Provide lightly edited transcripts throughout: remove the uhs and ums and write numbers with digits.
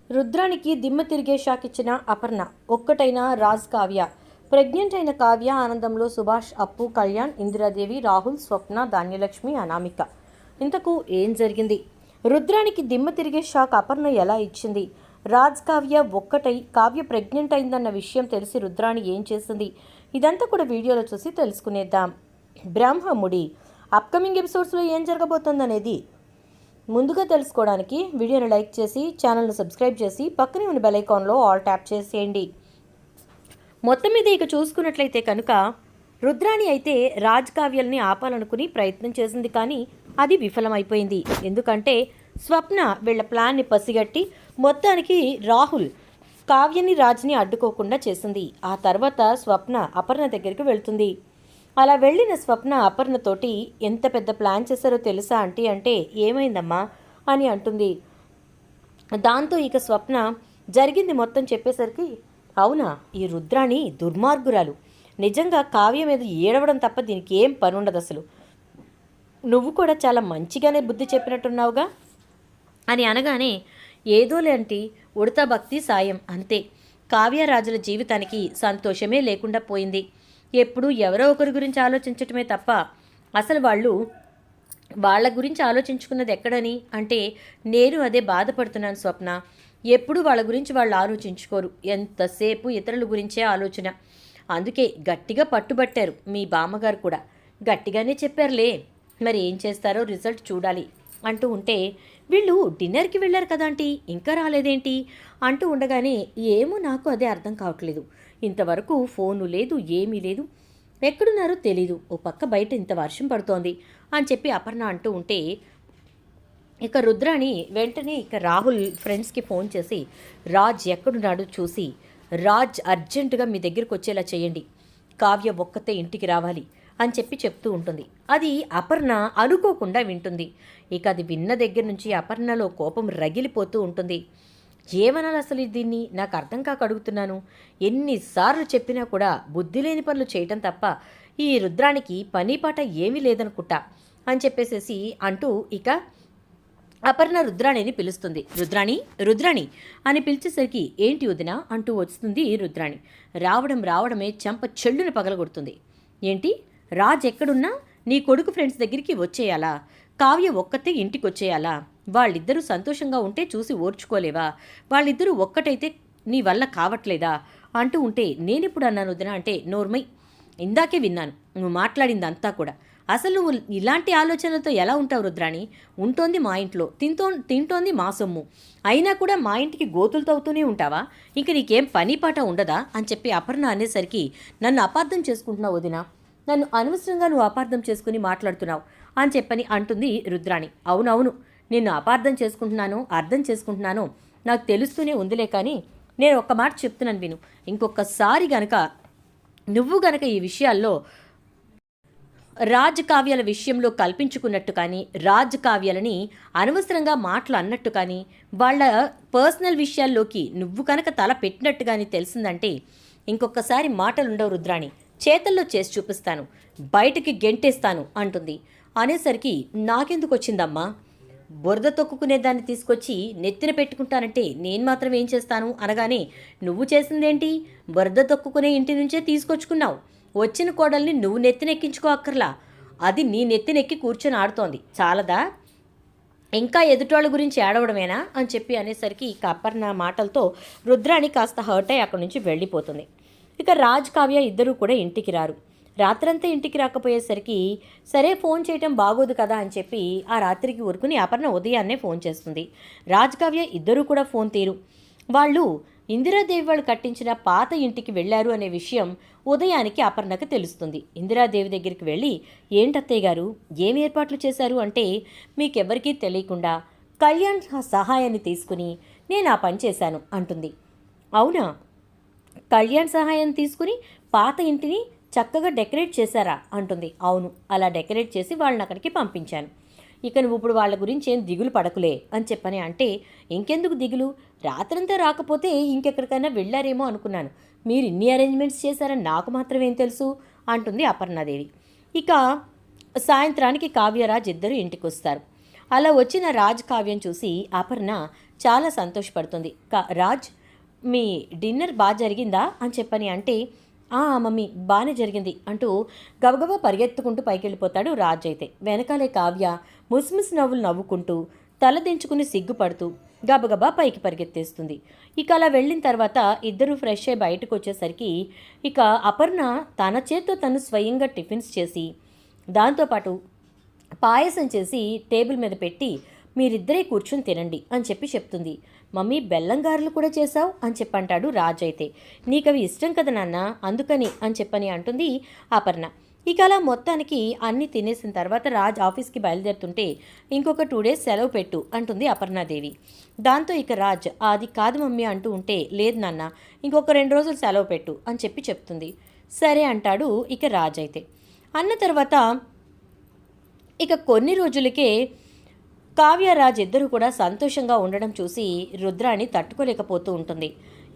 రుద్రానికి దిమ్మ తిరిగే షాక్ ఇచ్చిన అపర్ణ. ఒక్కటైన రాజ్ కావ్య. ప్రెగ్నెంట్ అయిన కావ్య ఆనందంలో సుభాష్, అప్పు, కళ్యాణ్, ఇందిరాదేవి, రాహుల్, స్వప్న, ధాన్యలక్ష్మి, అనామిక. ఇంతకు ఏం జరిగింది? రుద్రానికి దిమ్మ తిరిగే షాక్ అపర్ణ ఎలా ఇచ్చింది? రాజ్ కావ్య ఒక్కటై కావ్య ప్రెగ్నెంట్ అయిందన్న విషయం తెలిసి రుద్రాణి ఏం చేసింది? ఇదంతా కూడా వీడియోలో చూసి తెలుసుకునేద్దాం. బ్రాహ్మముడి అప్కమింగ్ ఎపిసోడ్స్లో ఏం జరగబోతుందనేది ముందుగా తెలుసుకోవడానికి వీడియోని లైక్ చేసి ఛానల్ను సబ్స్క్రైబ్ చేసి పక్కనే ఉన్న బెల్ ఐకాన్లో ఆల్ ట్యాప్ చేసేయండి. మొత్తం మీద ఇక చూసుకున్నట్లయితే కనుక రుద్రాణి అయితే రాజ్ కావ్యల్ని ఆపాలనుకుని ప్రయత్నం చేసింది, కానీ అది విఫలమైపోయింది. ఎందుకంటే స్వప్న వీళ్ళ ప్లాన్ని పసిగట్టి మొత్తానికి రాహుల్ కావ్యని రాజ్ని అడ్డుకోకుండా చేసింది. ఆ తర్వాత స్వప్న అపర్ణ దగ్గరికి వెళ్తుంది. అలా వెళ్ళిన స్వప్న అపర్ణతోటి ఎంత పెద్ద ప్లాన్ చేశారో తెలుసా ఆంటీ అంటే ఏమైందమ్మా అని అంటుంది. దాంతో ఇక స్వప్న జరిగింది మొత్తం చెప్పేసరికి, అవునా, ఈ రుద్రాణి దుర్మార్గురాలు, నిజంగా కావ్య మీద ఏడవడం తప్ప దీనికి ఏం పని ఉండదు అసలు. నువ్వు కూడా చాలా మంచిగానే బుద్ధి చెప్పినట్టున్నావుగా అని అనగానే, ఏదోలేంటి ఉడతా భక్తి సాయం అంతే. కావ్యరాజుల జీవితానికి సంతోషమే లేకుండా పోయింది. ఎప్పుడు ఎవరో ఒకరి గురించి ఆలోచించటమే తప్ప అసలు వాళ్ళ గురించి ఆలోచించుకున్నది ఎక్కడని అంటే నేను అదే బాధపడుతున్నాను స్వప్న. ఎప్పుడు వాళ్ళ గురించి వాళ్ళు ఆలోచించుకోరు, ఎంతసేపు ఇతరుల గురించే ఆలోచన. అందుకే గట్టిగా పట్టుబట్టారు. మీ బామ్మగారు కూడా గట్టిగానే చెప్పారులే, మరి ఏం చేస్తారో రిజల్ట్ చూడాలి అంటూ ఉంటే, వీళ్ళు డిన్నర్కి వెళ్ళారు కదాంటీ, ఇంకా రాలేదేంటి అంటూ ఉండగానే, ఏమో నాకు అదే అర్థం కావట్లేదు. ఇంతవరకు ఫోను లేదు, ఏమీ లేదు, ఎక్కడున్నారో తెలీదు. ఓ పక్క బయట ఇంత వర్షం పడుతోంది అని చెప్పి అపర్ణ అంటూ ఉంటే, ఇక రుద్రాణి వెంటనే ఇక రాహుల్ ఫ్రెండ్స్కి ఫోన్ చేసి, రాజ్ ఎక్కడున్నాడో చూసి రాజ్ అర్జెంటుగా మీ దగ్గరికి వచ్చేలా చేయండి, కావ్య ఒక్కతే ఇంటికి రావాలి అని చెప్పి చెప్తూ ఉంటుంది. అది అపర్ణ అనుకోకుండా వింటుంది. ఇక అది విన్న దగ్గర నుంచి అపర్ణలో కోపం రగిలిపోతూ ఉంటుంది. ఏమనాలి అసలు దీన్ని, నాకు అర్థం కాక అడుగుతున్నాను. ఎన్నిసార్లు చెప్పినా కూడా బుద్ధి లేని పనులు చేయటం తప్ప ఈ రుద్రానికి పని పాట ఏమీ లేదనుకుంటా అని చెప్పేసేసి అంటూ ఇక అపర్ణ రుద్రాణిని పిలుస్తుంది. రుద్రాణి రుద్రాణి అని పిలిచేసరికి, ఏంటి వదిన అంటూ వస్తుంది రుద్రాణి. రావడమే చెంప చెల్లును పగలగొడుతుంది. ఏంటి, రాజ్ ఎక్కడున్నా నీ కొడుకు ఫ్రెండ్స్ దగ్గరికి వచ్చేయాలా? కావ్య ఒక్కతే ఇంటికి వచ్చేయాలా? వాళ్ళిద్దరూ సంతోషంగా ఉంటే చూసి ఓర్చుకోలేవా? వాళ్ళిద్దరూ ఒక్కటైతే నీ వల్ల కావట్లేదా అంటూ ఉంటే, నేనెప్పుడు అన్నాను వదిన అంటే, నోర్మై, ఇందాకే విన్నాను నువ్వు మాట్లాడిందంతా కూడా. అసలు నువ్వు ఇలాంటి ఆలోచనలతో ఎలా ఉంటావు రుద్రాణి? ఉంటోంది మా ఇంట్లో, తింటోంది మా సొమ్ము, అయినా కూడా మా ఇంటికి గోతులు తవ్వుతూనే ఉంటావా? ఇంక నీకేం పని పాట ఉండదా అని చెప్పి అపర్ణ అనేసరికి, నన్ను అపార్థం చేసుకుంటున్నావు వదిన, నన్ను అనవసరంగా నువ్వు అపార్థం చేసుకుని మాట్లాడుతున్నావు అని చెప్పని అంటుంది రుద్రాణి. అవునవును, నిన్ను అపార్థం చేసుకుంటున్నానో అర్థం చేసుకుంటున్నానో నాకు తెలుస్తూనే ఉందిలే, కానీ నేను ఒక్క మాట చెప్తున్నాను విను. ఇంకొకసారి నువ్వు గనక ఈ విషయాల్లో రాజ్ కావ్యాల విషయంలో కల్పించుకున్నట్టు కానీ, రాజ్ కావ్యాలని అనవసరంగా మాటలు అన్నట్టు కానీ, వాళ్ళ పర్సనల్ విషయాల్లోకి నువ్వు కనుక తల పెట్టినట్టు కానీ తెలిసిందంటే ఇంకొకసారి మాటలుండవు రుద్రాణి, చేతల్లో చేసి చూపిస్తాను, బయటికి గెంటేస్తాను అంటుంది. అనేసరికి, నాకెందుకు వచ్చిందమ్మా, బురద తొక్కుకునే దాన్ని తీసుకొచ్చి నెత్తిన పెట్టుకుంటానంటే నేను మాత్రం ఏం చేస్తాను అనగానే, నువ్వు చేసిందేంటి, బురద తొక్కుకునే ఇంటి నుంచే తీసుకొచ్చుకున్నావు, వచ్చిన కోడల్ని నువ్వు నెత్తినెక్కించుకో అక్కర్లా, అది నీ నెత్తినెక్కి కూర్చొని ఆడుతోంది, చాలదా ఇంకా ఎదుటోళ్ళ గురించి ఏడవడమేనా అని చెప్పి అనేసరికి ఇక అపర్ణ మాటలతో రుద్రాణి కాస్త హర్ట్ అయి అక్కడి నుంచి వెళ్ళిపోతుంది. ఇక రాజ్ కావ్య ఇద్దరూ కూడా ఇంటికి రారు. రాత్రంతా ఇంటికి రాకపోయేసరికి, సరే ఫోన్ చేయటం బాగోదు కదా అని చెప్పి ఆ రాత్రికి ఊరుకుని అపర్ణ ఉదయాన్నే ఫోన్ చేస్తుంది. రాజ్ కావ్య ఇద్దరూ కూడా ఫోన్ తీరు. వాళ్ళు ఇందిరాదేవి వాళ్ళు కట్టించిన పాత ఇంటికి వెళ్లారు అనే విషయం ఉదయానికి అపర్ణకు తెలుస్తుంది. ఇందిరాదేవి దగ్గరికి వెళ్ళి, ఏంటత్తయ్య గారు ఏం ఏర్పాట్లు చేశారు అంటే, మీకెవ్వరికీ తెలియకుండా కళ్యాణ్ సహాయాన్ని తీసుకుని నేను ఆ పని చేశాను అంటుంది. అవునా, కళ్యాణ్ సహాయం తీసుకుని పాత ఇంటిని చక్కగా డెకరేట్ చేశారా అంటుంది. అవును, అలా డెకరేట్ చేసి వాళ్ళని అక్కడికి పంపించాను. ఇక నువ్వు ఇప్పుడు వాళ్ళ గురించి ఏం దిగులు పడకులే అని చెప్పని అంటే, ఇంకెందుకు దిగులు, రాత్రంతా రాకపోతే ఇంకెక్కడికైనా వెళ్ళారేమో అనుకున్నాను, మీరు ఇన్ని అరేంజ్మెంట్స్ చేశారని నాకు మాత్రమేం తెలుసు అంటుంది అపర్ణాదేవి. ఇక సాయంత్రానికి కావ్యరాజ్ ఇద్దరు ఇంటికి వస్తారు. అలా వచ్చిన రాజ్ కావ్యం చూసి అపర్ణ, చాలా సంతోషపడుతుంది. రాజ్, మీ డిన్నర్ బాగా జరిగిందా అని చెప్పని అంటే, మమ్మీ బాగానే జరిగింది అంటూ గబగబా పరిగెత్తుకుంటూ పైకెళ్ళిపోతాడు రాజ్. అయితే వెనకాలే కావ్య ముసిముసి నవ్వులు నవ్వుకుంటూ తలదించుకుని సిగ్గుపడుతూ గబగబా పైకి పరిగెత్తేస్తుంది. ఇక అలా వెళ్ళిన తర్వాత ఇద్దరు ఫ్రెష్ అయ్యి బయటకు వచ్చేసరికి ఇక అపర్ణ తన చేత్తో తను స్వయంగా టిఫిన్స్ చేసి దాంతోపాటు పాయసం చేసి టేబుల్ మీద పెట్టి మీరిద్దరే కూర్చుని తినండి అని చెప్పి చెప్తుంది. మమ్మీ బెల్లం గారెలు కూడా చేశావు అని చెప్పంటాడు రాజ్. అయితే నీకవి ఇష్టం కదా నాన్న, అందుకని అని చెప్పని అంటుంది అపర్ణ. ఇక అలా మొత్తానికి అన్నీ తినేసిన తర్వాత రాజ్ ఆఫీస్కి బయలుదేరుతుంటే ఇంకొక 2 days సెలవు పెట్టు అంటుంది అపర్ణాదేవి. దాంతో ఇక రాజ్ అది కాదు మమ్మీ అంటూ ఉంటే, లేదు నాన్న ఇంకొక 2 రోజులు సెలవు పెట్టు అని చెప్పి చెప్తుంది. సరే అంటాడు ఇక రాజ్. అయితే అన్న తర్వాత ఇక కొన్ని రోజులకే కావ్యరాజ్ ఇద్దరు కూడా సంతోషంగా ఉండడం చూసి రుద్రాణి తట్టుకోలేకపోతూ ఉంటుంది.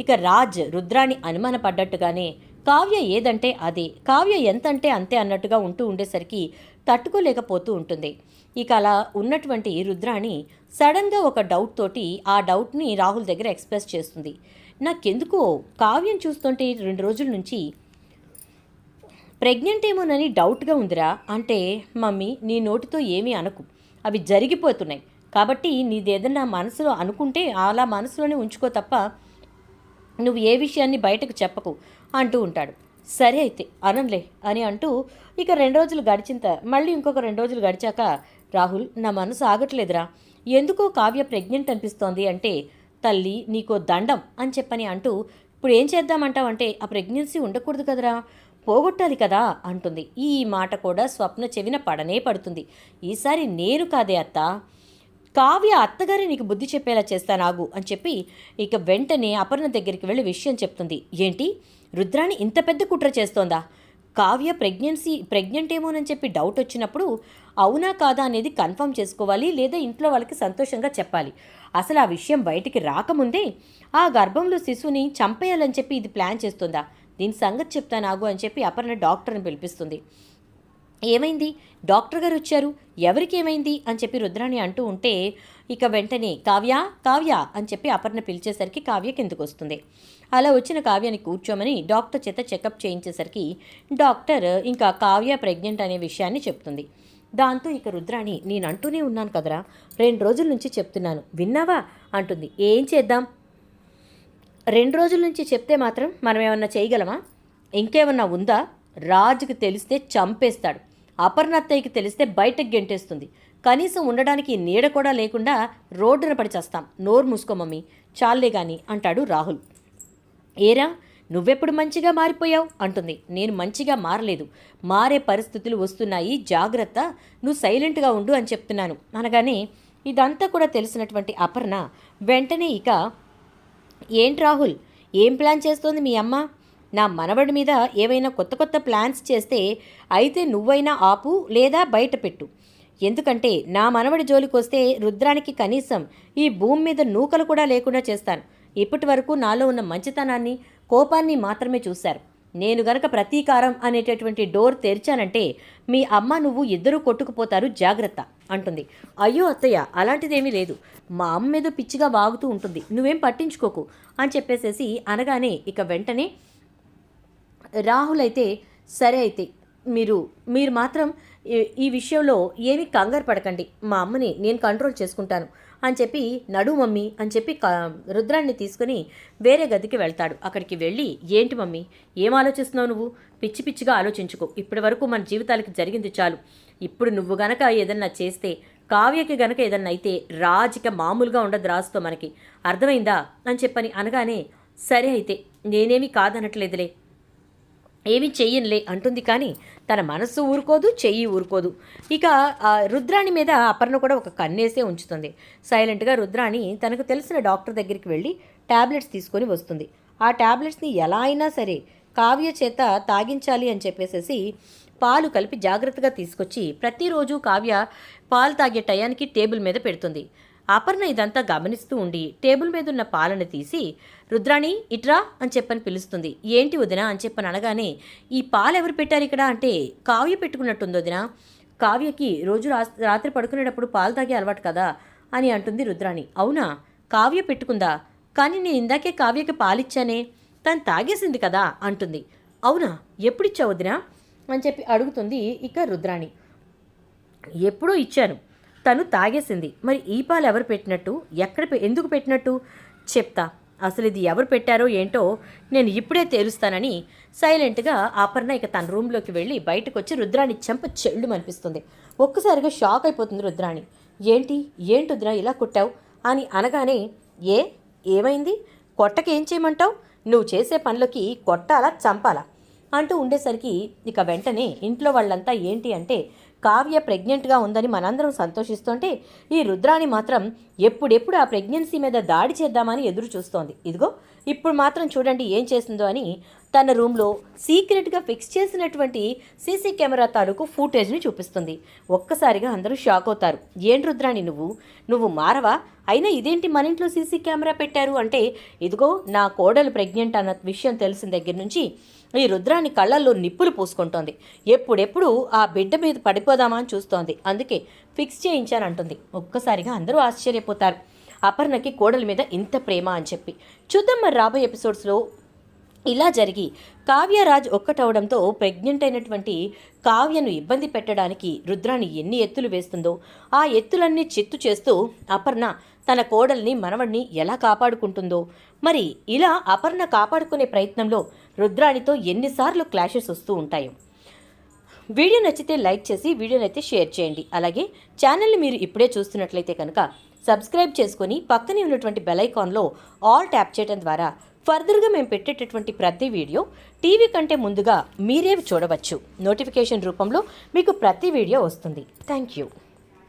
ఇక రాజ్ రుద్రాణి అనుమానపడ్డట్టుగానే కావ్య ఏదంటే అదే, కావ్య ఎంతంటే అంతే అన్నట్టుగా ఉంటూ ఉండేసరికి తట్టుకోలేకపోతూ ఉంటుంది. ఇక అలా ఉన్నటువంటి రుద్రాణి సడన్గా ఒక డౌట్ తోటి ఆ డౌట్ని రాహుల్ దగ్గర ఎక్స్ప్రెస్ చేస్తుంది. నాకెందుకో కావ్యం చూస్తుంటే 2 రోజుల నుంచి ప్రెగ్నెంట్ ఏమోనని డౌట్గా ఉందిరా అంటే, మమ్మీ నీ నోటితో ఏమీ అనకు, అవి జరిగిపోతున్నాయి కాబట్టి నీదేదన్నా మనసులో అనుకుంటే అలా మనసులోనే ఉంచుకో తప్ప నువ్వు ఏ విషయాన్ని బయటకు చెప్పకు అంటూ ఉంటాడు. సరే అయితే అనంలే అని అంటూ ఇక 2 రోజులు మళ్ళీ ఇంకొక 2 రోజులు గడిచాక, రాహుల్ నా మనసు ఆగట్లేదురా, ఎందుకో కావ్య ప్రెగ్నెంట్ అనిపిస్తోంది అంటే, తల్లి నీకో దండం అని చెప్పని అంటూ, ఇప్పుడు ఏం చేద్దామంటావంటే ఆ ప్రెగ్నెన్సీ ఉండకూడదు కదరా, పోగొట్టాలి కదా అంటుంది. ఈ మాట కూడా స్వప్న చెవిన పడనే పడుతుంది. ఈసారి నేను కాదే అత్త, కావ్య అత్తగారే నీకు బుద్ధి చెప్పేలా చేస్తానాగు అని చెప్పి ఇక వెంటనే అపర్ణ దగ్గరికి వెళ్ళి విషయం చెప్తుంది. ఏంటి, రుద్రాణి ఇంత పెద్ద కుట్ర చేస్తోందా? కావ్య ప్రెగ్నెంట్ ఏమోనని చెప్పి డౌట్ వచ్చినప్పుడు అవునా కాదా అనేది కన్ఫర్మ్ చేసుకోవాలి, లేదా ఇంట్లో వాళ్ళకి సంతోషంగా చెప్పాలి. అసలు ఆ విషయం బయటికి రాకముందే ఆ గర్భంలో శిశువుని చంపేయాలని చెప్పి ఇది ప్లాన్ చేస్తుందా? దీని సంగతి చెప్తానాగు అని చెప్పి అపర్ణ డాక్టర్ని పిలిపిస్తుంది. ఏమైంది, డాక్టర్ గారు వచ్చారు, ఎవరికి ఏమైంది అని చెప్పి రుద్రాణి అంటూ ఉంటే ఇక వెంటనే కావ్య కావ్య అని చెప్పి అపర్ణ పిలిచేసరికి కావ్య కిందకు వస్తుంది. అలా వచ్చిన కావ్యాన్ని కూర్చోమని డాక్టర్ చేత చెకప్ చేయించేసరికి డాక్టర్ ఇంకా కావ్య ప్రెగ్నెంట్ అనే విషయాన్ని చెప్తుంది. దాంతో ఇక రుద్రాణి, నేను అంటూనే ఉన్నాను కదరా, 2 రోజుల నుంచి చెప్తున్నాను విన్నావా అంటుంది. ఏం చేద్దాం, 2 రోజుల నుంచి చెప్తే మాత్రం మనం ఏమన్నా చేయగలమా? ఇంకేమన్నా ఉందా? రాజుకి తెలిస్తే చంపేస్తాడు, అపర్ణత్తయ్యకి తెలిస్తే బయటకు గెంటేస్తుంది, కనీసం ఉండడానికి నీడ కూడా లేకుండా రోడ్డున పడి చేస్తాం. నోరు మూసుకో మమ్మీ, చాలే గాని అంటాడు రాహుల్. ఏరా నువ్వెప్పుడు మంచిగా మారిపోయావు అంటుంది. నేను మంచిగా మారలేదు, మారే పరిస్థితులు వస్తున్నాయి, జాగ్రత్త, నువ్వు సైలెంట్గా ఉండు అని చెప్తున్నాను అనగానే ఇదంతా కూడా తెలిసినటువంటి అపర్ణ వెంటనే ఇక, ఏంటి రాహుల్, ఏం ప్లాన్ చేస్తోంది మీ అమ్మ? నా మనవడి మీద ఏవైనా కొత్త కొత్త ప్లాన్స్ చేస్తే అయితే నువ్వైనా ఆపు లేదా బయట పెట్టు, ఎందుకంటే నా మనవడి జోలికి వస్తే రుద్రానికి కనీసం ఈ భూమి మీద నూకలు కూడా లేకుండా చేస్తాను. ఇప్పటి వరకు నాలో ఉన్న మంచితనాన్ని కోపాన్ని మాత్రమే చూశారు. నేను గనక ప్రతీకారం అనేటటువంటి డోర్ తెరిచానంటే మీ అమ్మ నువ్వు ఇద్దరూ కొట్టుకుపోతారు, జాగ్రత్త అంటుంది. అయ్యో అత్తయ్య, అలాంటిదేమీ లేదు, మా అమ్మ మీద పిచ్చిగా వాగుతూ ఉంటుంది, నువ్వేం పట్టించుకోకు అని చెప్పేసేసి అనగానే ఇక వెంటనే రాహుల్ అయితే, సరే అయితే మీరు మాత్రం ఈ విషయంలో ఏమీ కంగారు పడకండి, మా అమ్మని నేను కంట్రోల్ చేసుకుంటాను అని చెప్పి నడు మమ్మీ అని చెప్పి రుద్రాన్ని తీసుకుని వేరే గదికి వెళ్తాడు. అక్కడికి వెళ్ళి, ఏంటి మమ్మీ ఏం ఆలోచిస్తున్నావు నువ్వు? పిచ్చి పిచ్చిగా ఆలోచించుకో, ఇప్పటి వరకు మన జీవితాలకి జరిగింది చాలు. ఇప్పుడు నువ్వు గనక ఏదన్నా చేస్తే, కావ్యకి గనక ఏదన్నా అయితే రాజుక మామూలుగా ఉండదు రాజుతో మనకి, అర్థమైందా అని చెప్పని అనగానే, సరే అయితే నేనేమీ కాదనట్లేదులే, ఏమీ చెయ్యనులే అంటుంది. కానీ తన మనస్సు ఊరుకోదు, చెయ్యి ఊరుకోదు. ఇక రుద్రాణి మీద అపర్ణ కూడా ఒక కన్నేసే ఉంచుతుంది. సైలెంట్గా రుద్రాణి తనకు తెలిసిన డాక్టర్ దగ్గరికి వెళ్ళి ట్యాబ్లెట్స్ తీసుకొని వస్తుంది. ఆ ట్యాబ్లెట్స్ని ఎలా అయినా సరే కావ్య చేత తాగించాలి అని చెప్పేసేసి పాలు కలిపి జాగ్రత్తగా తీసుకొచ్చి ప్రతిరోజు కావ్య పాలు తాగే టయానికి టేబుల్ మీద పెడుతుంది. అపర్ణ ఇదంతా గమనిస్తూ ఉండి టేబుల్ మీద ఉన్న పాలను తీసి, రుద్రాణి ఇట్రా అని చెప్పని పిలుస్తుంది. ఏంటి వదిన అని చెప్పని అనగానే, ఈ పాలు ఎవరు పెట్టారు ఇక్కడ అంటే, కావ్య పెట్టుకున్నట్టుంది వదిన, కావ్యకి రోజు రాత్రి పడుకునేటప్పుడు పాలు తాగే అలవాటు కదా అని అంటుంది రుద్రాణి. అవునా, కావ్య పెట్టుకుందా? కానీ నేను ఇందాకే కావ్యకి పాలిచ్చానే, తను తాగేసింది కదా అంటుంది. అవునా, ఎప్పుడిచ్చావు వదినా అని చెప్పి అడుగుతుంది ఇక రుద్రాణి. ఎప్పుడో ఇచ్చాను, తను తాగేసింది. మరి ఈ పాలు ఎవరు పెట్టినట్టు, ఎందుకు పెట్టినట్టు చెప్తా. అసలు ఇది ఎవరు పెట్టారో ఏంటో నేను ఇప్పుడే తేలుస్తానని సైలెంట్గా అపర్ణ ఇక తన రూమ్లోకి వెళ్ళి బయటకు వచ్చి రుద్రాణి చెంప చెళ్ళు అనిపిస్తుంది. ఒక్కసారిగా షాక్ అయిపోతుంది రుద్రాణి. ఏంటి వదినా ఇలా కొట్టావు అని అనగానే, ఏమైంది, కొట్టకేం చేయమంటావు, నువ్వు చేసే పనులకి కొట్టాలా చంపాలా అంటూ ఉండేసరికి ఇక వెంటనే ఇంట్లో వాళ్ళంతా ఏంటి అంటే కావ్య ప్రెగ్నెంట్గా ఉందని మనందరం సంతోషిస్తుంటే ఈ రుద్రాణి మాత్రం ఎప్పుడెప్పుడు ఆ ప్రెగ్నెన్సీ మీద దాడి చేద్దామని ఎదురు చూస్తోంది. ఇదిగో ఇప్పుడు మాత్రం చూడండి ఏం చేసిందో అని తన రూమ్లో సీక్రెట్గా ఫిక్స్ చేసినటువంటి సీసీ కెమెరా తాలూకు ఫుటేజ్ని చూపిస్తుంది. ఒక్కసారిగా అందరూ షాక్ అవుతారు. ఏం రుద్రాణి నువ్వు మారవా, అయినా ఇదేంటి మన ఇంట్లో సీసీ కెమెరా పెట్టారు అంటే, ఇదిగో నా కోడలు ప్రెగ్నెంట్ అన్న విషయం తెలిసిన దగ్గర నుంచి ఈ రుద్రాణి కళ్ళల్లో నిప్పులు పూసుకుంటోంది. ఎప్పుడెప్పుడు ఆ బిడ్డ మీద పడిపోదామా అని చూస్తోంది. అందుకే ఫిక్స్ చేయించానంటుంది. ఒక్కసారిగా అందరూ ఆశ్చర్యపోతారు, అపర్ణకి కోడలి మీద ఇంత ప్రేమ అని చెప్పి. చూద్దాం మరి రాబోయే ఎపిసోడ్స్లో ఇలా జరిగి కావ్యరాజ్ ఒక్కటవడంతో ప్రెగ్నెంట్ అయినటువంటి కావ్యను ఇబ్బంది పెట్టడానికి రుద్రాణి ఎన్ని ఎత్తులు వేస్తుందో ఆ ఎత్తులన్నీ చిత్తు చేస్తూ అపర్ణ తన కోడల్ని మనవణ్ణి ఎలా కాపాడుకుంటుందో. మరి ఇలా అపర్ణ కాపాడుకునే ప్రయత్నంలో రుద్రాణితో ఎన్నిసార్లు క్లాషెస్ వస్తూ ఉంటాయో. వీడియో నచ్చితే లైక్ చేసి వీడియోనైతే షేర్ చేయండి. అలాగే ఛానల్ని మీరు ఇప్పుడే చూస్తున్నట్లయితే కనుక సబ్స్క్రైబ్ చేసుకొని పక్కనే ఉన్నటువంటి బెల్ ఐకాన్లో ఆల్ ట్యాప్ చేయడం ద్వారా ఫర్దర్గా మేము పెట్టేటటువంటి ప్రతి వీడియో టీవీ కంటే ముందుగా మీరే చూడవచ్చు. నోటిఫికేషన్ రూపంలో మీకు ప్రతి వీడియో వస్తుంది. Thank you.